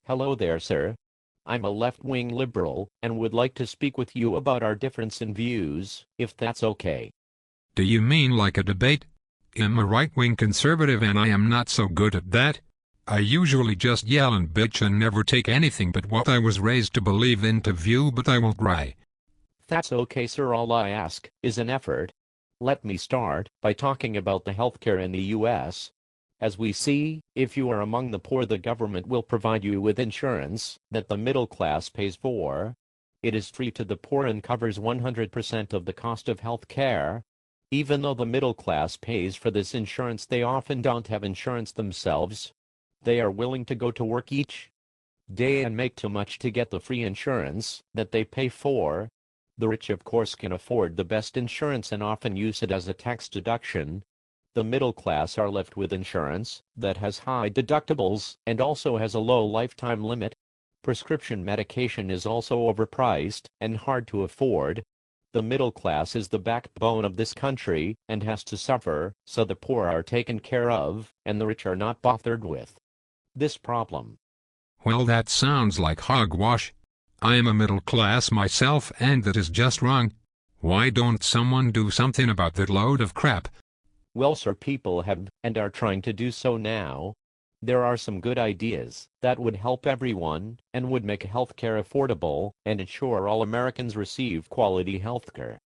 Hello there, sir. I'm a left-wing liberal and would like to speak with you about our difference in views, if that's okay. Do you mean like a debate? I'm a right-wing conservative and I am not so good at that. I usually just yell and bitch and never take anything but what I was raised to believe into view, but I won't cry. That's okay, sir. All I ask is an effort. Let me start by talking about the healthcare in the U.S. As we see, if you are among the poor, the government will provide you with insurance that the middle class pays for. It is free to the poor and covers 100% of the cost of health care. Even though the middle class pays for this insurance, they often don't have insurance themselves. They are willing to go to work each day and make too much to get the free insurance that they pay for. The rich, of course, can afford the best insurance and often use it as a tax deduction. The middle class are left with insurance that has high deductibles and also has a low lifetime limit. Prescription medication is also overpriced and hard to afford. The middle class is the backbone of this country and has to suffer, so the poor are taken care of and the rich are not bothered with this problem. Well, that sounds like hogwash. I am a middle class myself and that is just wrong. Why don't someone do something about that load of crap? Well, sir, people have and are trying to do so now. There are some good ideas that would help everyone and would make healthcare affordable and ensure all Americans receive quality healthcare.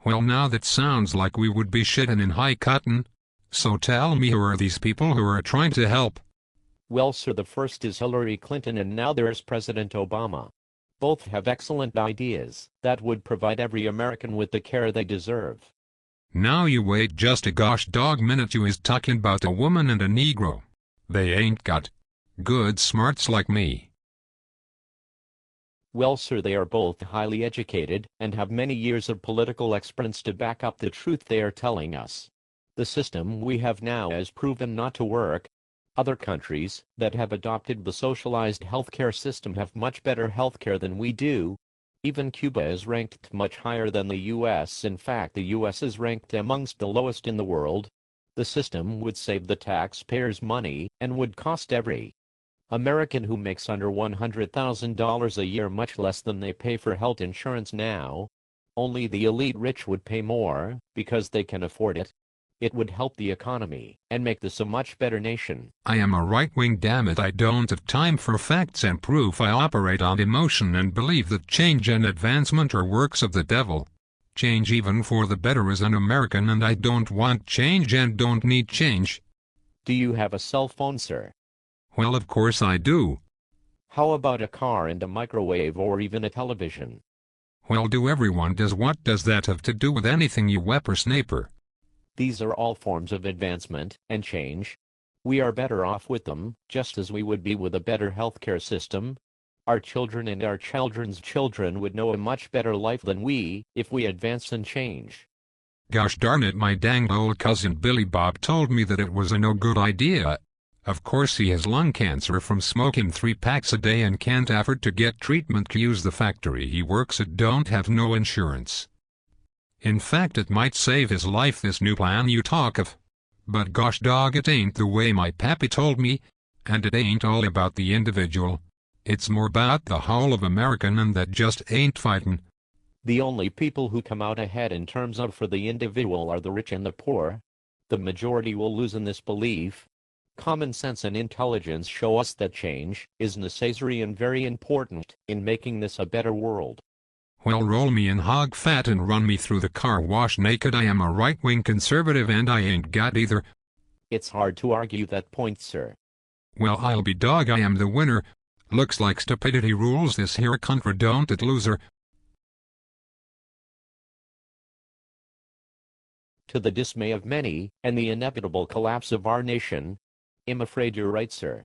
Well, now that sounds like we would be shitting in high cotton. So tell me, who are these people who are trying to help? Well, sir, the first is Hillary Clinton and now there's President Obama. Both have excellent ideas that would provide every American with the care they deserve. Now you wait just a gosh dog minute, you is talking about a woman and a Negro. They ain't got good smarts like me. Well, sir, they are both highly educated and have many years of political experience to back up the truth they are telling us. The system we have now has proven not to work. Other countries that have adopted the socialized healthcare system have much better healthcare than we do. Even Cuba is ranked much higher than the U.S. In fact, the U.S. is ranked amongst the lowest in the world. The system would save the taxpayers money and would cost every American who makes under $100,000 a year much less than they pay for health insurance now. Only the elite rich would pay more because they can afford it. It would help the economy and make this a much better nation. I am a right-wing, damn it. I don't have time for facts and proof. I operate on emotion and believe that change and advancement are works of the devil. Change, even for the better, is an American, and I don't want change and don't need change. Do you have a cell phone, sir? Well, of course I do. How about a car and a microwave or even a television? Well, do everyone does. What does that have to do with anything, you whippersnapper? These are all forms of advancement and change. We are better off with them, just as we would be with a better healthcare system. Our children and our children's children would know a much better life than we if we advance and change. Gosh darn it, my dang old cousin Billy Bob told me that it was a no good idea. Of course he has lung cancer from smoking 3 packs a day and can't afford to get treatment 'cause the factory he works at don't have no insurance. In fact, it might save his life, this new plan you talk of. But gosh dog, it ain't the way my pappy told me, and it ain't all about the individual. It's more about the whole of American, and that just ain't fightin'. The only people who come out ahead in terms of for the individual are the rich and the poor. The majority will lose in this belief. Common sense and intelligence show us that change is necessary and very important in making this a better world. Well, roll me in hog fat and run me through the car wash naked. I am a right-wing conservative and I ain't got either. It's hard to argue that point, sir. Well, I'll be dog, I am the winner. Looks like stupidity rules this here country, don't it, loser? To the dismay of many, and the inevitable collapse of our nation. I'm afraid you're right, sir.